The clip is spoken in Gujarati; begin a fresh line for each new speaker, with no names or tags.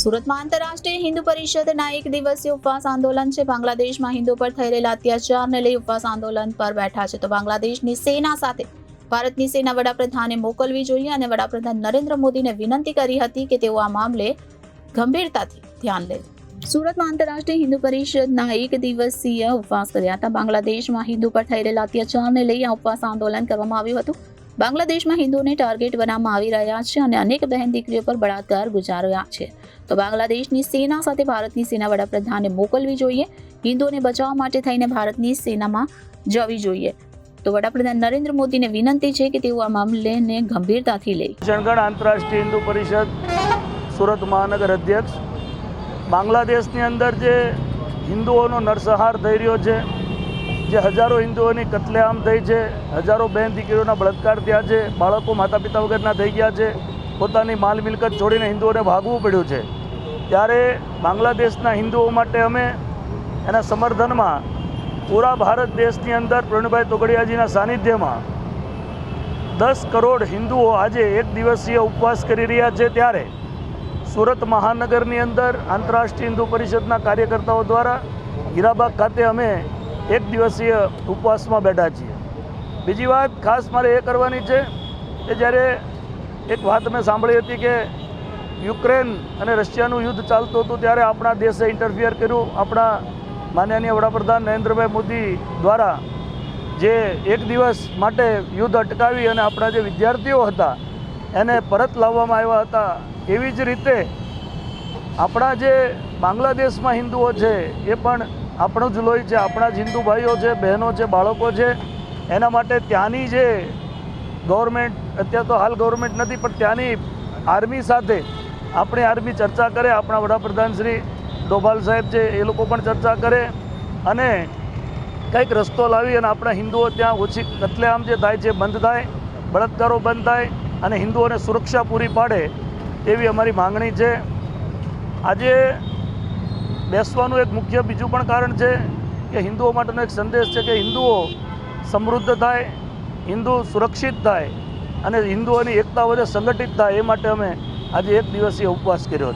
સુરતમાં આંતરરાષ્ટ્રીય હિન્દુ પરિષદના એક દિવસીય ઉપવાસ આંદોલન છે. બાંગ્લાદેશમાં હિન્દુ પર થઈ રહેલા અત્યાચારને લઈ ઉપવાસ આંદોલન પર બેઠા છે. તો બાંગ્લાદેશની સેના સાથે ભારતની સેના વડાપ્રધાને મોકલવી જોઈએ અને વડાપ્રધાન નરેન્દ્ર મોદીને વિનંતી કરી હતી કે તેઓ આ મામલે ગંભીરતાથી ધ્યાન લે. સુરતમાં આંતરરાષ્ટ્રીય હિન્દુ પરિષદના એક દિવસીય ઉપવાસ કર્યા હતા. બાંગ્લાદેશમાં હિન્દુ પર થઈ રહેલા અત્યાચારને લઈ આ ઉપવાસ આંદોલન કરવામાં આવ્યું હતું. બાંગ્લાદેશમાં હિન્દુઓને ટાર્ગેટ બનાવવામાં આવી રહ્યા છે અને અનેક બહેન દીકરીઓ પર બળાત્કાર ગુજાર્યા છે. તો બાંગ્લાદેશની સેના સાથે ભારતની સેના વડાપ્રધાને મોકલવી જોઈએ. હિન્દુઓને બચાવવા માટે થઈને ભારતની સેનામાં જવી જોઈએ. તો વડાપ્રધાન નરેન્દ્ર મોદીને વિનંતી છે કે તેઓ આ મામલેને ગંભીરતાથી લે.
જનગણ આંતરરાષ્ટ્રીય હિન્દુ પરિષદ સુરત મહાનગર અધ્યક્ષ, બાંગ્લાદેશની અંદર જે હિન્દુઓનો નરસંહાર થઈ રહ્યો છે, જે હજારો હિન્દુઓની કત્લેઆમ થઈ છે, હજારો બહેન દીકરીઓના બળાત્કાર થયા છે, બાળકો માતા પિતા વગરના થઈ ગયા છે, પોતાની માલ મિલકત છોડીને હિન્દુઓને ભાગવું પડ્યું છે. ત્યારે બાંગ્લાદેશના હિન્દુઓ માટે અમે એના સમર્થનમાં પૂરા ભારત દેશની અંદર પ્રવીણભાઈ તોગડિયાજીના સાનિધ્યમાં 10 કરોડ હિન્દુઓ આજે એક દિવસીય ઉપવાસ કરી રહ્યા છે. ત્યારે સુરત મહાનગરની અંદર આંતરરાષ્ટ્રીય હિન્દુ પરિષદના કાર્યકર્તાઓ દ્વારા હીરાબાગ ખાતે અમે એક દિવસીય ઉપવાસમાં બેઠા છીએ. બીજી વાત ખાસ મારે એ કરવાની છે કે જ્યારે એક વાત મેં સાંભળી હતી કે યુક્રેન અને રશિયાનું યુદ્ધ ચાલતું હતું ત્યારે આપણા દેશે ઇન્ટરફિયર કર્યું. આપણા માનનીય વડાપ્રધાન નરેન્દ્રભાઈ મોદી દ્વારા જે એક દિવસ માટે યુદ્ધ અટકાવી અને આપણા જે વિદ્યાર્થીઓ હતા એને પરત લાવવામાં આવ્યા હતા. એવી જ રીતે આપણા જે બાંગ્લાદેશમાં હિન્દુઓ છે એ પણ આપણું જ લોહી છે, આપણા જ હિન્દુ ભાઈઓ છે, બહેનો છે, બાળકો છે. એના માટે ત્યાંની જે ગવર્મેન્ટ, અત્યારે તો હાલ ગવર્મેન્ટ નથી પણ ત્યાંની આર્મી સાથે આપણી આર્મી ચર્ચા કરે, આપણા વડાપ્રધાન શ્રી ડોભાલ સાહેબ છે એ લોકો પણ ચર્ચા કરે અને કંઈક રસ્તો લાવી અને આપણા હિન્દુઓ ત્યાં ઓછી કત્લેઆમ જે થાય છે બંધ થાય, બળાત્કારો બંધ થાય અને હિન્દુઓને સુરક્ષા પૂરી પાડે એવી અમારી માંગણી છે. આજે બેસવાનું એક મુખ્ય બીજું પણ કારણ છે કે હિન્દુઓ માટેનો એક સંદેશ છે કે હિન્દુઓ સમૃદ્ધ થાય, હિન્દુ સુરક્ષિત થાય અને હિન્દુઓની એકતા વધે, સંગઠિત થાય. એ માટે અમે આજે એક દિવસીય ઉપવાસ કર્યો છે.